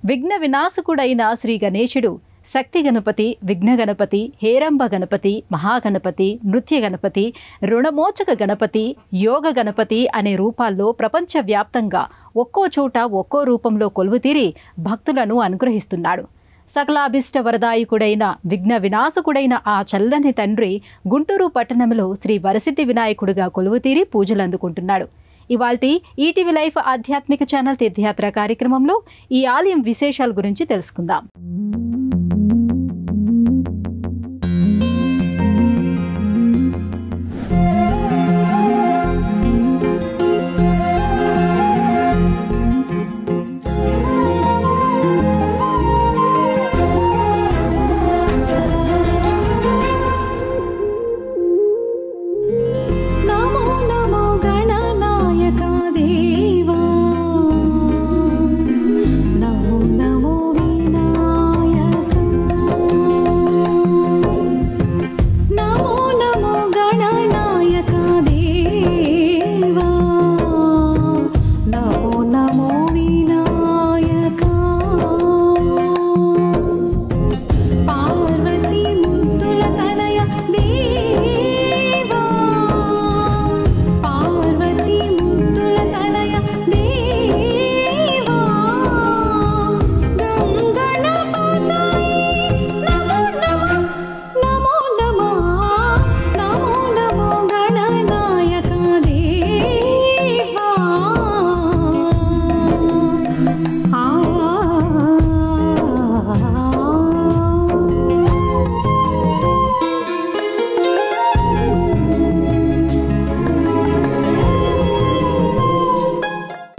విఘ్న వినాశకుడైన శ్రీ గణేశుడు శక్తి గణపతి, విఘ్న గణపతి, హేరంబ గణపతి, మహాగణపతి, నృత్య గణపతి, రుణమోచక గణపతి, యోగ గణపతి అనే రూపాల్లో ప్రపంచవ్యాప్తంగా ఒక్కో చోట ఒక్కో రూపంలో కొలువుతీరి భక్తులను అనుగ్రహిస్తున్నాడు. సకలాభిష్ట వరదాయకుడైన విఘ్న వినాశకుడైన ఆ చల్లని తండ్రి గుంటూరు పట్టణంలో శ్రీ వరసిద్ధి వినాయకుడిగా కొలువుతీరి పూజలు అందుకుంటున్నాడు. ఇవాల్టి ఈటీవీ లైఫ్ ఆధ్యాత్మిక ఛానల్ తీర్థయాత్ర కార్యక్రమంలో ఈ ఆలయం విశేషాల గురించి తెలుసుకుందాం.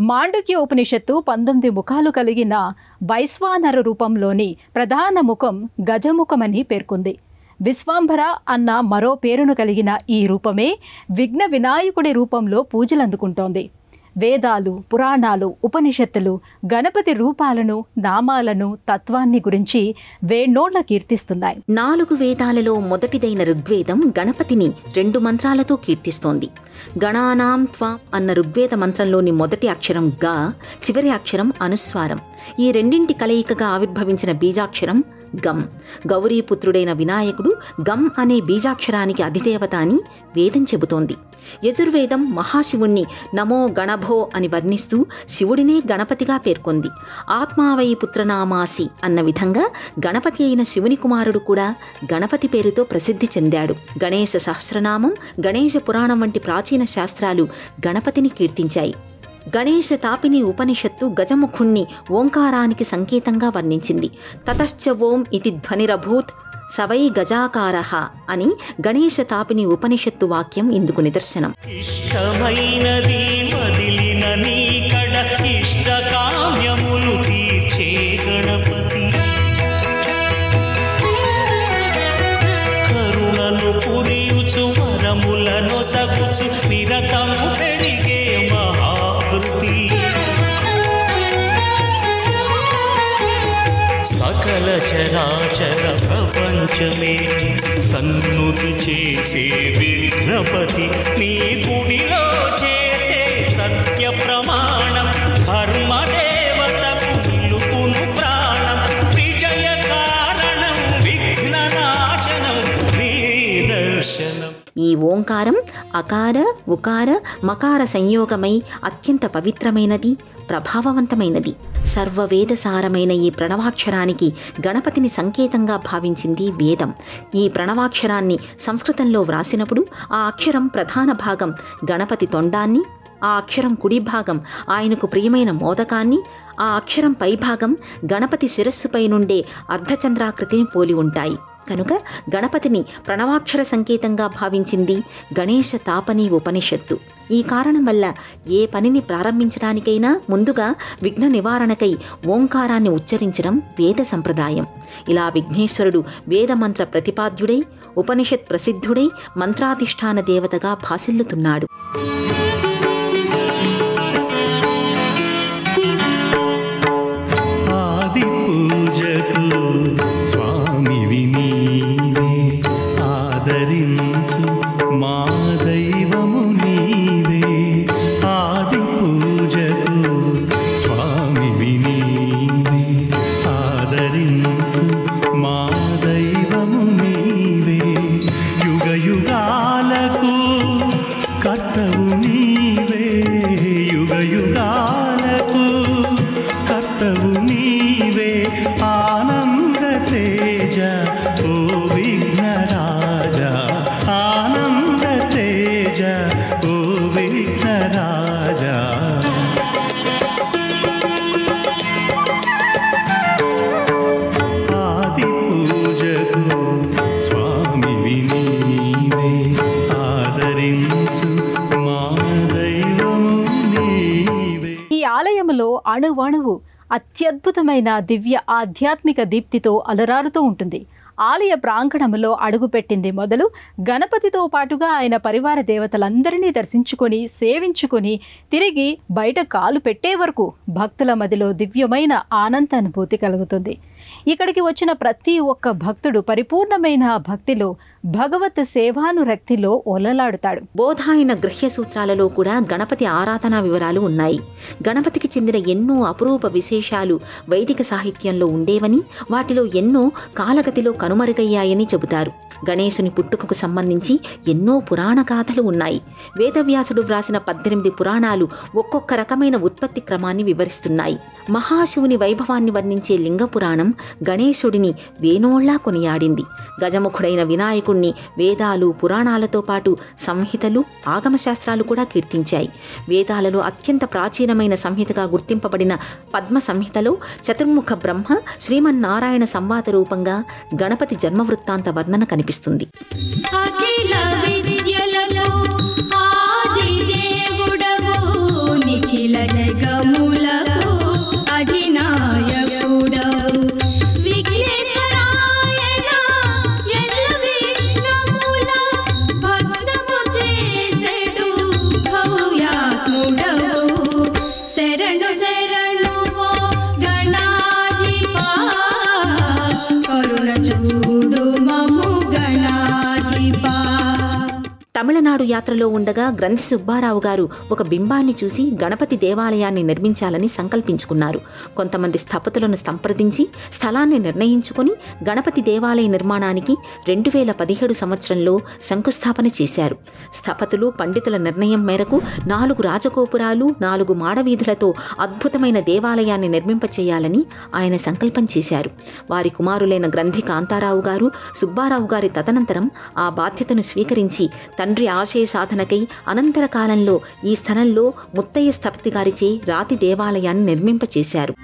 మాండుక్య ఉపనిషత్తు 19 ముఖాలు కలిగిన వైశ్వానర రూపంలోని ప్రధాన ముఖం గజముఖమని పేర్కొంది. విశ్వాంభర అన్న మరో పేరును కలిగిన ఈ రూపమే విఘ్న వినాయకుడి రూపంలో పూజలందుకుంటోంది. వేదాలు, పురాణాలు, ఉపనిషత్తులు గణపతి రూపాలను, నామాలను, తత్వాన్ని గురించి వేణోళ్ల కీర్తిస్తున్నాయి. 4 వేదాలలో మొదటిదైన ఋగ్వేదం గణపతిని 2 మంత్రాలతో కీర్తిస్తోంది. గణానాం త్వాం అన్న ఋగ్వేద మంత్రంలోని మొదటి అక్షరం గా, చివరి అక్షరం అనుస్వారం. ఈ రెండింటి కలయికగా ఆవిర్భవించిన బీజాక్షరం గం. గౌరీపుత్రుడైన వినాయకుడు గం అనే బీజాక్షరానికి అధిదేవత అని వేదం చెబుతోంది. యజుర్వేదం మహాశివుణ్ణి నమో గణభో అని వర్ణిస్తూ శివుడినే గణపతిగా పేర్కొంది. ఆత్మావై పుత్రనామాసి అన్న విధంగా గణపతి అయిన శివుని కుమారుడు కూడా గణపతి పేరుతో ప్రసిద్ధి చెందాడు. గణేశ సహస్రనామం, గణేశ పురాణం వంటి ప్రాచీన శాస్త్రాలు గణపతిని కీర్తించాయి. గణేశ తాపిని ఉపనిషత్తు గజముఖుణ్ణి ఓంకారానికి సంకేతంగా వర్ణించింది. తతశ్చ ఓం ఇతి ధ్వనిరభూత్ సవై గజాకారః అని గణేశ తాపిని ఉపనిషత్తు వాక్యం ఇందుకు నిదర్శనం. ఇష్టమైనది వదిలిన నీకడ ఇష్టకామ్యములు తీర్చే గణపతి, కరుణను పురియుచు వరములను సగుచు నిరతము పెరిగే మహాకృతి, సకల చరాచర ప్రపంచమే సన్నుతి చేసే విఘ్నపతి, నీ గుడిలో చేసే సత్య ప్రమాణం, ధర్మదేవతకు నిలుపును ప్రాణం, విజయ కారణం, విఘ్న నాశనం, నీ దర్శనం. ఈ ఓంకారం అకార, ఉకార, మకార సంయోగమై అత్యంత పవిత్రమైనది, ప్రభావవంతమైనది. సర్వవేదసారమైన ఈ ప్రణవాక్షరానికి గణపతిని సంకేతంగా భావించింది వేదం. ఈ ప్రణవాక్షరాన్ని సంస్కృతంలో వ్రాసినప్పుడు ఆ అక్షరం ప్రధాన భాగం గణపతి తొండాన్ని, ఆ అక్షరం కుడి భాగం ఆయనకు ప్రియమైన మోదకాన్ని, ఆ అక్షరం పైభాగం గణపతి శిరస్సుపై నుండే అర్ధచంద్రాకృతిని పోలి ఉంటాయి. కనుక గణపతిని ప్రణవాక్షర సంకేతంగా భావించింది గణేశ తాపని ఉపనిషత్తు. ఈ కారణం వల్ల ఏ పనిని ప్రారంభించడానికైనా ముందుగా విఘ్న నివారణకై ఓంకారాన్ని ఉచ్చరించడం వేద సంప్రదాయం. ఇలా విఘ్నేశ్వరుడు వేదమంత్ర ప్రతిపాద్యుడై, ఉపనిషత్ ప్రసిద్ధుడై మంత్రాధిష్టాన దేవతగా భాసిల్లుతున్నాడు. ఆది పూజకు స్వామి నీవే. అణువణువు అత్యద్భుతమైన దివ్య ఆధ్యాత్మిక దీప్తితో అలరారుతూ ఉంటుంది. ఆలయ ప్రాంగణంలో అడుగుపెట్టింది మొదలు గణపతితో పాటుగా ఆయన పరివార దేవతలందరినీ దర్శించుకొని సేవించుకొని తిరిగి బయట కాలు పెట్టే వరకు భక్తుల మదిలో దివ్యమైన ఆనంద అనుభూతి కలుగుతుంది. ఇక్కడికి వచ్చిన ప్రతి ఒక్క భక్తుడు పరిపూర్ణమైన భక్తిలో భగవత్ సేవానురక్తిలో ఒలలాడుతాడు. బోధాయన గృహ్య సూత్రాలలో కూడా గణపతి ఆరాధనా వివరాలు ఉన్నాయి. గణపతికి చెందిన ఎన్నో అపురూప విశేషాలు వైదిక సాహిత్యంలో ఉండేవని, వాటిలో ఎన్నో కాలగతిలో కనుమరుగయ్యాయని చెబుతారు. గణేశుని పుట్టుకకు సంబంధించి ఎన్నో పురాణ గాథలు ఉన్నాయి. వేదవ్యాసుడు వ్రాసిన 18 పురాణాలు ఒక్కొక్క రకమైన ఉత్పత్తి క్రమాన్ని వివరిస్తున్నాయి. మహాశివుని వైభవాన్ని వర్ణించే లింగ పురాణం గణేశుడిని వేణోళ్లా కొనియాడింది. గజముఖుడైన వినాయకుణ్ణి వేదాలు పురాణాలతో పాటు సంహితలు ఆగమశాస్త్రాలు కూడా కీర్తించాయి. వేదాలలో అత్యంత ప్రాచీనమైన సంహితగా గుర్తింపబడిన పద్మ సంహితలో చతుర్ముఖ బ్రహ్మ శ్రీమన్నారాయణ సంవాద రూపంగా గణపతి జన్మవృత్తాంత వర్ణన కనిపిస్తుంది. తమిళనాడు యాత్రలో ఉండగా గ్రంథి సుబ్బారావు గారు ఒక బింబాన్ని చూసి గణపతి దేవాలయాన్ని నిర్మించాలని సంకల్పించుకున్నారు. కొంతమంది స్థపతులను సంప్రదించి స్థలాన్ని నిర్ణయించుకొని గణపతి దేవాలయ నిర్మాణానికి 2017 సంవత్సరంలో శంకుస్థాపన చేశారు. స్థపతులు పండితుల నిర్ణయం మేరకు 4 రాజగోపురాలు 4 మాడవీధులతో అద్భుతమైన దేవాలయాన్ని నిర్మింపచేయాలని ఆయన సంకల్పం చేశారు. వారి కుమారులైన గ్రంథి కాంతారావు గారు సుబ్బారావు గారి తదనంతరం ఆ బాధ్యతను స్వీకరించి తండ్రి ఆశయ సాధనకై అనంతర కాలంలో ఈ స్థలంలో ముత్తయ్య స్థపతి గారిచే రాతి దేవాలయాన్ని నిర్మింపచేశారు.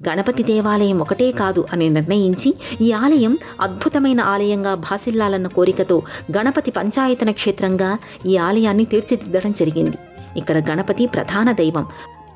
గణపతి దేవాలయం ఒకటే కాదు అని నిర్ణయించి ఈ ఆలయం అద్భుతమైన ఆలయంగా భాసిల్లాలన్న కోరికతో గణపతి పంచాయతన క్షేత్రంగా ఈ ఆలయాన్ని తీర్చిదిద్దడం జరిగింది. ఇక్కడ గణపతి ప్రధాన దైవం.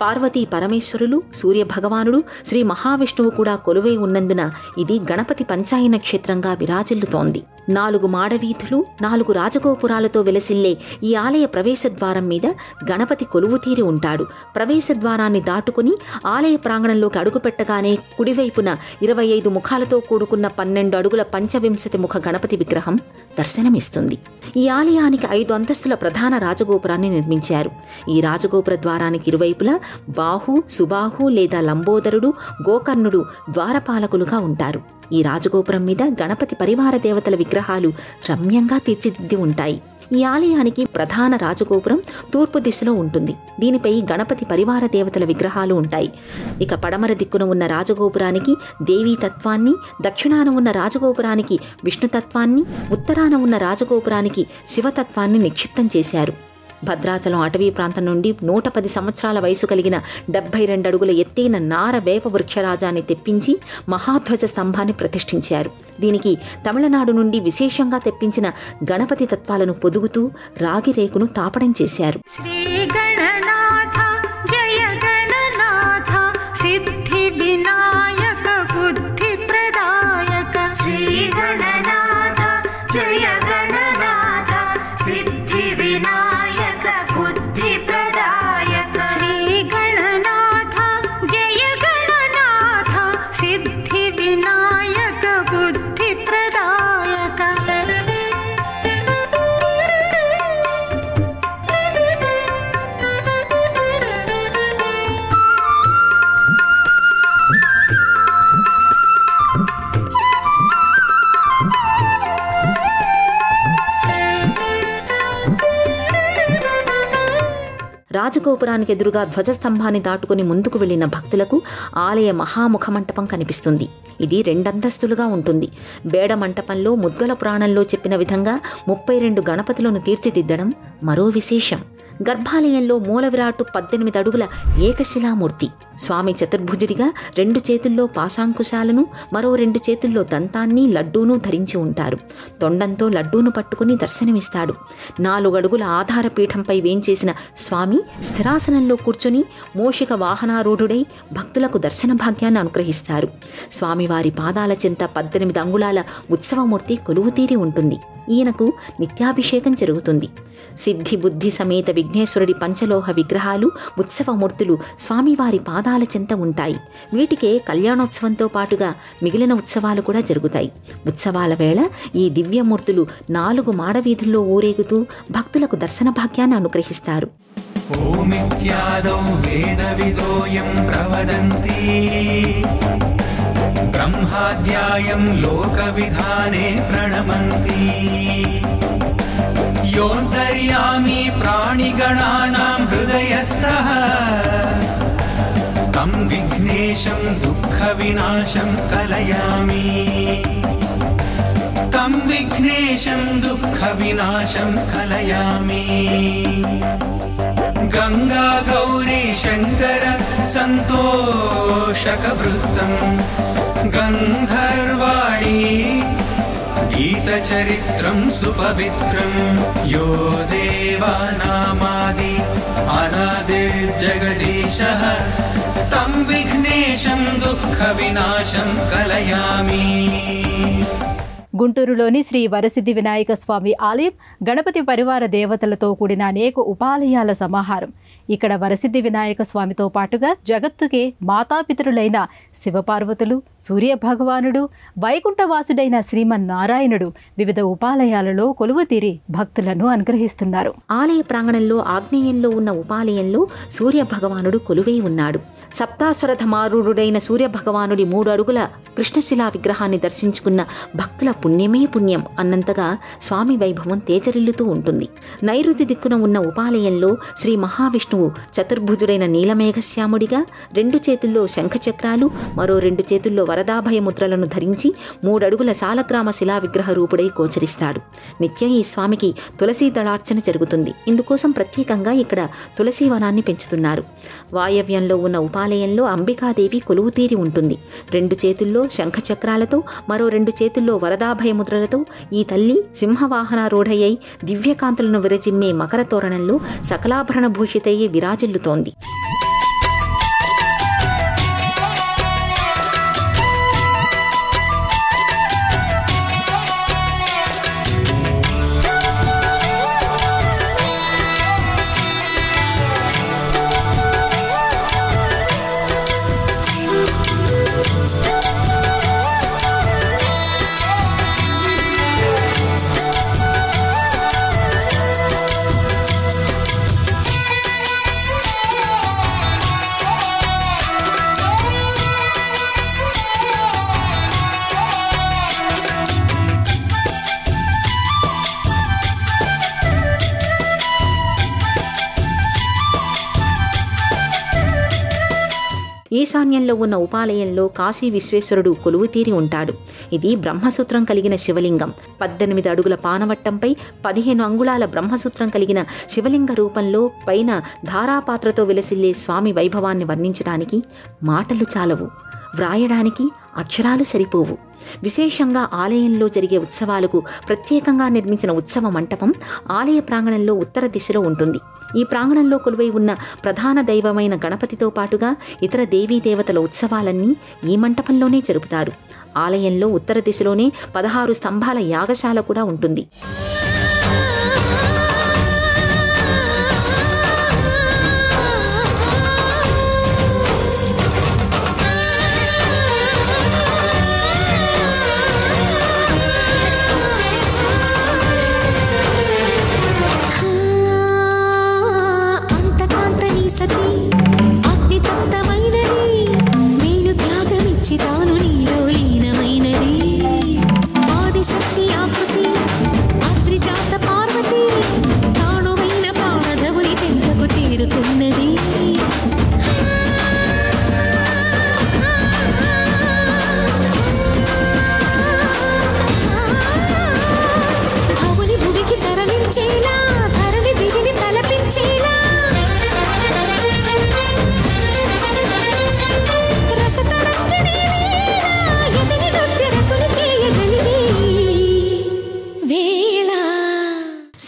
పార్వతీ పరమేశ్వరులు, సూర్యభగవానుడు, శ్రీ మహావిష్ణువు కూడా కొలువై ఉన్నందున ఇది గణపతి పంచాయన క్షేత్రంగా విరాజిల్లుతోంది. 4 మాడవీధులు 4 రాజగోపురాలతో వెలసిల్లే ఈ ఆలయ ప్రవేశద్వారం మీద గణపతి కొలువుతీరి ఉంటాడు. ప్రవేశద్వారాన్ని దాటుకుని ఆలయ ప్రాంగణంలోకి అడుగుపెట్టగానే కుడివైపున 25 ముఖాలతో కూడుకున్న 12 అడుగుల పంచవింశతి ముఖ గణపతి విగ్రహం దర్శనమిస్తుంది. ఈ ఆలయానికి 5 అంతస్తుల ప్రధాన రాజగోపురాన్ని నిర్మించారు. ఈ రాజగోపుర ద్వారానికి ఇరువైపులా బాహు, సుబాహు లేదా లంబోదరుడు, గోకర్ణుడు ద్వారపాలకులుగా ఉంటారు. ఈ రాజగోపురం మీద గణపతి పరివార దేవతల విగ్రహాలు రమ్యంగా తీర్చిదిద్ది ఉంటాయి. ఈ ఆలయానికి ప్రధాన రాజగోపురం తూర్పు దిశలో ఉంటుంది. దీనిపై గణపతి పరివార దేవతల విగ్రహాలు ఉంటాయి. ఇక పడమర దిక్కున ఉన్న రాజగోపురానికి దేవీ తత్వాన్ని, దక్షిణాన ఉన్న రాజగోపురానికి విష్ణుతత్వాన్ని, ఉత్తరాన ఉన్న రాజగోపురానికి శివతత్వాన్ని నిక్షిప్తం చేశారు. భద్రాచలం అటవీ ప్రాంతం నుండి 110 సంవత్సరాల వయసు కలిగిన 72 అడుగుల ఎత్తైన నార వేప వృక్షరాజాన్ని తెప్పించి మహాధ్వజ స్తంభాన్ని ప్రతిష్ఠించారు. దీనికి తమిళనాడు నుండి విశేషంగా తెప్పించిన గణపతి తత్వాలను పొదుగుతూ రాగి రేకును తాపడం చేశారు. రాజగోపురానికి ఎదురుగా ధ్వజస్తంభాన్ని దాటుకుని ముందుకు వెళ్లిన భక్తులకు ఆలయ మహాముఖ మంటపం కనిపిస్తుంది. ఇది 2 అంతస్తులుగా ఉంటుంది. బేడ మంటపంలో ముద్గల పురాణంలో చెప్పిన విధంగా 32 గణపతులను తీర్చిదిద్దడం మరో విశేషం. గర్భాలయంలో మూల విరాటు 18 అడుగుల ఏకశిలామూర్తి. స్వామి చతుర్భుజుడిగా 2 చేతుల్లో పాశాంకుశాలను, మరో 2 చేతుల్లో దంతాన్ని, లడ్డూను ధరించి ఉంటారు. తొండంతో లడ్డూను పట్టుకుని దర్శనమిస్తాడు. 4 అడుగుల ఆధార పీఠంపై వేంచేసిన స్వామి స్థిరాసనంలో కూర్చొని మూషిక వాహనారూఢుడై భక్తులకు దర్శన భాగ్యాన్ని అనుగ్రహిస్తారు. స్వామివారి పాదాల చెంత 18 అంగుళాల ఉత్సవమూర్తి కొలువుతీరి ఉంటుంది. ఈయనకు నిత్యాభిషేకం జరుగుతుంది. సిద్ధి బుద్ధి సమేత విఘ్నేశ్వరుడి పంచలోహ విగ్రహాలు, ఉత్సవమూర్తులు స్వామివారి పాదాల చెంత ఉంటాయి. వీటికే కళ్యాణోత్సవంతో పాటుగా మిగిలిన ఉత్సవాలు కూడా జరుగుతాయి. ఉత్సవాల వేళ ఈ దివ్యమూర్తులు 4 మాడవీధుల్లో ఊరేగుతూ భక్తులకు దర్శన భాగ్యాన్ని అనుగ్రహిస్తారు. ఓమిత్యాదౌ వేదవిదోయం ప్రవదంతి బ్రహ్మాధ్యాయం లోకవిధానే ప్రణమంతి యోంతర్యామి ప్రాణిగణానాం హృదయస్థః తం విఘ్నేశం దుఃఖ వినాశం కలయామి తం విఘ్నేశం దుఃఖ వినాశం కలయామి గంగా గౌరీ శంకర సంతోషక వృత్తం గంధర్వాణి గీతచరిత్రం సుపవిత్రం యో దేవానామాది అనాదిర్జగదీశః తం విఘ్నేశం దుఃఖ వినాశం కలయామి. గుంటూరులోని శ్రీ వరసిద్ధి వినాయక స్వామి ఆలయం గణపతి పరివార దేవతలతో కూడిన అనేక ఉపాలయాల సమాహారం. ఇక్కడ వరసిద్ధి వినాయక స్వామితో పాటుగా జగత్తుకే మాతాపితరులైన శివపార్వతులు, సూర్యభగవానుడు, వైకుంఠవాసుడైన శ్రీమన్నారాయణుడు వివిధ ఉపాలయాలలో కొలువుతీరి భక్తులను అనుగ్రహిస్తున్నారు. ఆలయ ప్రాంగణంలో ఆగ్నేయంలో ఉన్న ఉపాలయంలో సూర్యభగవానుడు కొలువై ఉన్నాడు. సప్తాశ్వరథమారూఢుడైన సూర్యభగవానుడి 3 అడుగుల కృష్ణశిలా విగ్రహాన్ని దర్శించుకున్న భక్తుల పుణ్యమే పుణ్యం అన్నంతగా స్వామి వైభవం తేజరిల్లుతూ ఉంటుంది. నైరుతి దిక్కున ఉన్న ఉపాలయంలో శ్రీ మహావిష్ణువు చతుర్భుజుడైన నీలమేఘశ్యాముడిగా 2 చేతుల్లో శంఖచక్రాలు, మరో 2 చేతుల్లో వరదాభయ ముద్రలను ధరించి 3 అడుగుల సాలగ్రామ శిలా విగ్రహ రూపుడై గోచరిస్తాడు. నిత్యం ఈ స్వామికి తులసీ దళార్చన జరుగుతుంది. ఇందుకోసం ప్రత్యేకంగా ఇక్కడ తులసీ వనాన్ని పెంచుతున్నారు. వాయవ్యంలో ఉన్న ఉపాలయంలో అంబికాదేవి కొలువుతీరి ఉంటుంది. 2 చేతుల్లో శంఖచక్రాలతో, మరో 2 చేతుల్లో వరదాభయముద్రలతో ఈ తల్లి సింహవాహనారూఢయ్యై దివ్యకాంతులను విరజిమ్మే మకర తోరణంలో సకలాభరణ భూషితయ్యి విరాజిల్లుతోంది. ఈశాన్యంలో ఉన్న ఉపాలయంలో కాశీ విశ్వేశ్వరుడు కొలువుతీరి ఉంటాడు. ఇది బ్రహ్మసూత్రం కలిగిన శివలింగం. 18 అడుగుల పానవట్టంపై 15 అంగుళాల బ్రహ్మసూత్రం కలిగిన శివలింగ రూపంలో పైన ధారాపాత్రతో విలసిల్లే స్వామి వైభవాన్ని వర్ణించడానికి మాటలు చాలవు, వ్రాయడానికి అక్షరాలు సరిపోవు. విశేషంగా ఆలయంలో జరిగే ఉత్సవాలకు ప్రత్యేకంగా నిర్మించిన ఉత్సవ మంటపం ఆలయ ప్రాంగణంలో ఉత్తర దిశలో ఉంటుంది. ఈ ప్రాంగణంలో కొలువై ఉన్న ప్రధాన దైవమైన గణపతితో పాటుగా ఇతర దేవీ దేవతల ఉత్సవాలన్నీ ఈ మంటపంలోనే జరుపుతారు. ఆలయంలో ఉత్తర దిశలోనే 16 స్తంభాల యాగశాల కూడా ఉంటుంది. ఆదిశక్తి ఆకృతి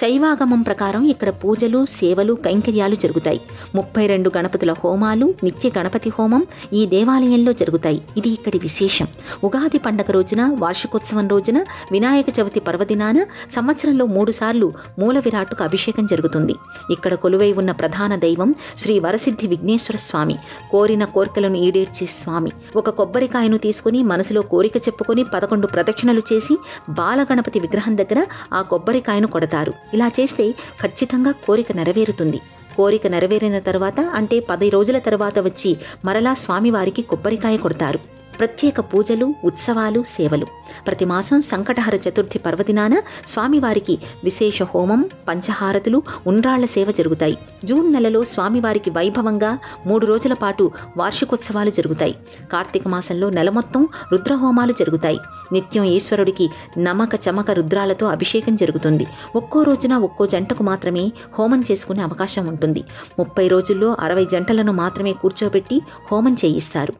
శైవాగమం ప్రకారం ఇక్కడ పూజలు, సేవలు, కైంకర్యాలు జరుగుతాయి. 32 గణపతుల హోమాలు, నిత్య గణపతి హోమం ఈ దేవాలయంలో జరుగుతాయి. ఇది ఇక్కడి విశేషం. ఉగాది పండగ రోజున, వార్షికోత్సవం రోజున, వినాయక చవితి పర్వదినాన సంవత్సరంలో 3 సార్లు మూల విరాట్టుకు అభిషేకం జరుగుతుంది. ఇక్కడ కొలువై ఉన్న ప్రధాన దైవం శ్రీ వరసిద్ధి విఘ్నేశ్వర స్వామి, కోరిన కోరికలను ఈడేర్చే స్వామి. ఒక కొబ్బరికాయను తీసుకుని మనసులో కోరిక చెప్పుకొని 11 ప్రదక్షిణలు చేసి బాలగణపతి విగ్రహం దగ్గర ఆ కొబ్బరికాయను కొడతారు. ఇలా చేస్తే ఖచ్చితంగా కోరిక నెరవేరుతుంది. కోరిక నెరవేరిన తర్వాత అంటే 10 రోజుల తర్వాత వచ్చి మరలా స్వామివారికి కొబ్బరికాయ కొడతారు. ప్రత్యేక పూజలు, ఉత్సవాలు, సేవలు. ప్రతి మాసం సంకటహర చతుర్థి పర్వదినాన స్వామివారికి విశేష హోమం, పంచహారతులు, ఉండ్రాళ్ల సేవ జరుగుతాయి. జూన్ నెలలో స్వామివారికి వైభవంగా 3 రోజుల పాటు వార్షికోత్సవాలు జరుగుతాయి. కార్తీక మాసంలో నెల మొత్తం రుద్రహోమాలు జరుగుతాయి. నిత్యం ఈశ్వరుడికి నమక చమక రుద్రాలతో అభిషేకం జరుగుతుంది. ఒక్కో రోజున ఒక్కో జంటకు మాత్రమే హోమం చేసుకునే అవకాశం ఉంటుంది. 30 రోజుల్లో 60 జంటలను మాత్రమే కూర్చోబెట్టి హోమం చేయిస్తారు.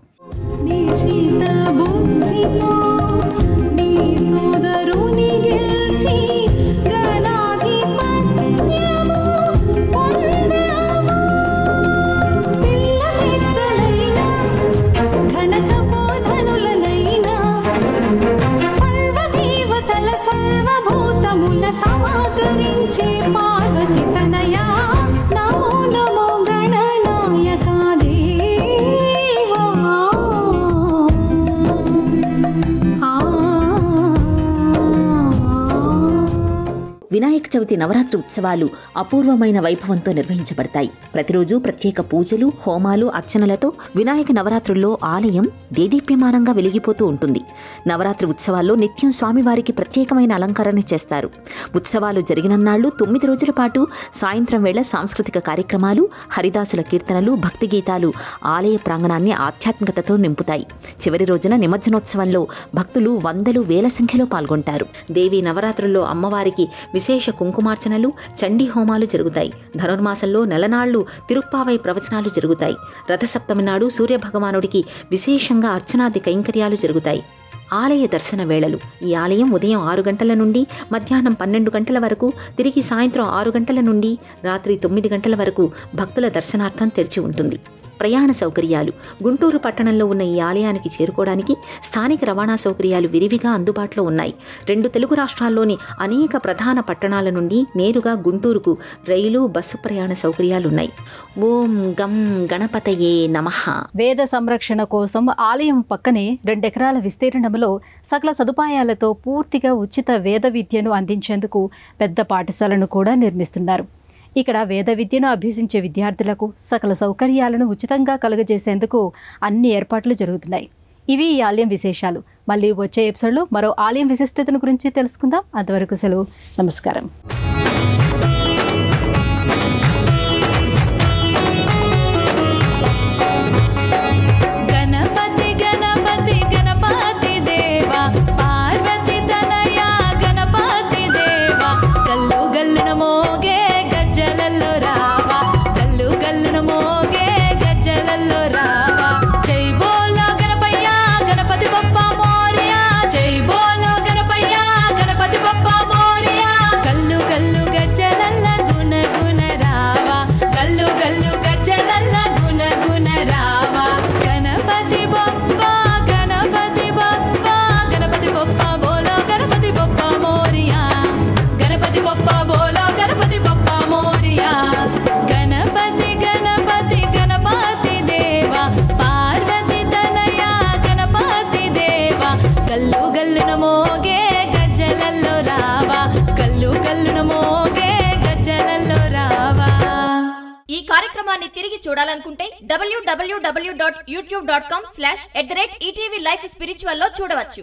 వినాయక చవితి నవరాత్రి ఉత్సవాలు అపూర్వమైన వైభవంతో నిర్వహించబడతాయి. ప్రతిరోజు ప్రత్యేక పూజలు, హోమాలు, అర్చనలతో వినాయక నవరాత్రుల్లో ఆలయం దేదీప్యమానంగా వెలిగిపోతూ ఉంటుంది. నవరాత్రి ఉత్సవాల్లో నిత్యం స్వామివారికి ప్రత్యేకమైన అలంకరణ చేస్తారు. ఉత్సవాలు జరిగినన్నాళ్లు 9 రోజుల పాటు సాయంత్రం వేళ సాంస్కృతిక కార్యక్రమాలు, హరిదాసుల కీర్తనలు, భక్తి గీతాలు ఆలయ ప్రాంగణాన్ని ఆధ్యాత్మికతతో నింపుతాయి. చివరి రోజున నిమజ్జనోత్సవంలో భక్తులు వందలు వేల సంఖ్యలో పాల్గొంటారు. దేవీ నవరాత్రుల్లో అమ్మవారికి విశేష కుంకుమార్చనలు, చండీ హోమాలు జరుగుతాయి. ధనుర్మాసంలో నెలనాళ్లు తిరుప్పావై ప్రవచనాలు జరుగుతాయి. రథసప్తమి నాడు సూర్యభగవానుడికి విశేషంగా అర్చనాది కైంకర్యాలు జరుగుతాయి. ఆలయ దర్శన వేళలు. ఈ ఆలయం ఉదయం 6 గంటల నుండి మధ్యాహ్నం 12 గంటల వరకు, తిరిగి సాయంత్రం 6 గంటల నుండి రాత్రి 9 గంటల వరకు భక్తుల దర్శనార్థం తెరిచి ఉంటుంది. ప్రయాణ సౌకర్యాలు. గుంటూరు పట్టణంలో ఉన్న ఈ ఆలయానికి చేరుకోవడానికి స్థానిక రవాణా సౌకర్యాలు విరివిగా అందుబాటులో ఉన్నాయి. 2 తెలుగు రాష్ట్రాల్లోని అనేక ప్రధాన పట్టణాల నుండి నేరుగా గుంటూరుకు రైలు, బస్సు ప్రయాణ సౌకర్యాలున్నాయి. ఓం గం గణపతయే నమః. వేద సంరక్షణ కోసం ఆలయం పక్కనే 2 ఎకరాల విస్తీర్ణంలో సకల సదుపాయాలతో పూర్తిగా ఉచిత వేద విద్యను అందించేందుకు పెద్ద పాఠశాలను కూడా నిర్మిస్తున్నారు. ఇక్కడ వేద విద్యను అభ్యసించే విద్యార్థులకు సకల సౌకర్యాలను ఉచితంగా కలుగజేసేందుకు అన్ని ఏర్పాట్లు జరుగుతున్నాయి. ఇవి ఈ ఆలయం విశేషాలు. మళ్ళీ వచ్చే ఎపిసోడ్లో మరో ఆలయం విశిష్టతను గురించి తెలుసుకుందాం. అంతవరకు సెలవు. నమస్కారం. కార్యక్రమాన్ని తిరిగి చూడాలనుకుంటే www.youtube.com/@etvlifespiritual లో చూడవచ్చు.